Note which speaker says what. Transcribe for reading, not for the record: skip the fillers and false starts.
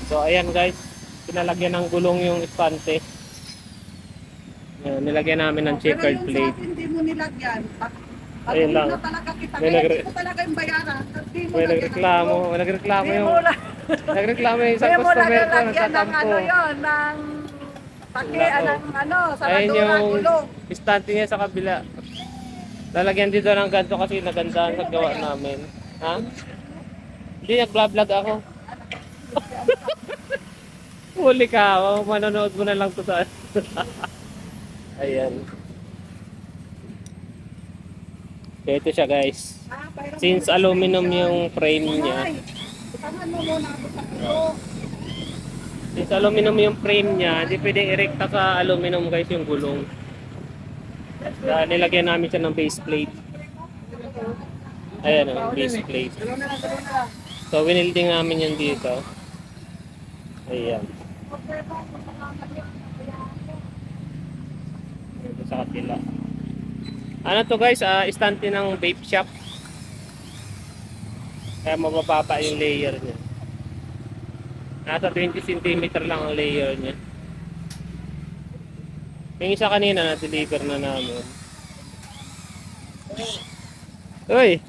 Speaker 1: So ayan guys, pinalagyan ng gulong yung estante. Ayan, nilagyan namin ng
Speaker 2: Pero
Speaker 1: checkered
Speaker 2: yung sa
Speaker 1: plate.
Speaker 2: akin, hindi mo nilagyan. Pag
Speaker 1: Ayun
Speaker 2: hindi
Speaker 1: lang.
Speaker 2: na talaga kita,
Speaker 1: May,
Speaker 2: kaya
Speaker 1: nagre
Speaker 2: hindi ko talaga yung bayaran. Hindi mo
Speaker 1: may
Speaker 2: lagyan ng
Speaker 1: nagreklamo,
Speaker 2: gulong.
Speaker 1: may nagreklamo
Speaker 2: Hindi
Speaker 1: yung
Speaker 2: mo lang.
Speaker 1: nagreklamo yung
Speaker 2: Hindi
Speaker 1: isang
Speaker 2: mo
Speaker 1: customer ko
Speaker 2: lagyan ng
Speaker 1: nagtatampo.
Speaker 2: ano yon, ng pake,
Speaker 1: Nako.
Speaker 2: ng ano,
Speaker 1: Ayun
Speaker 2: saradura,
Speaker 1: yung
Speaker 2: gulong.
Speaker 1: estante niya sa kabila. Lalagyan dito ng ganito kasi nagandahan sa gawa namin. Ha? Hindi, nag-vlog ako. Huli ka, oh, manonood mo na lang to sa... Ayan. So, ito siya guys. Since aluminum yung frame niya,
Speaker 2: Tangan mo muna ako sa ulo.
Speaker 1: since aluminum yung frame niya, hindi pwede irekta sa aluminum guys yung gulong. Kaya nilagyan namin siya ng base plate. Ayan o, base plate. So, winilding namin yan dito. Ayan. Dito sa kapila. Ano to guys, istante ng vape shop. Kaya mabababa yung layer niya. Nasa 20 cm lang ang layer niya. Yung isa kanina na-deliver na namin. Uy!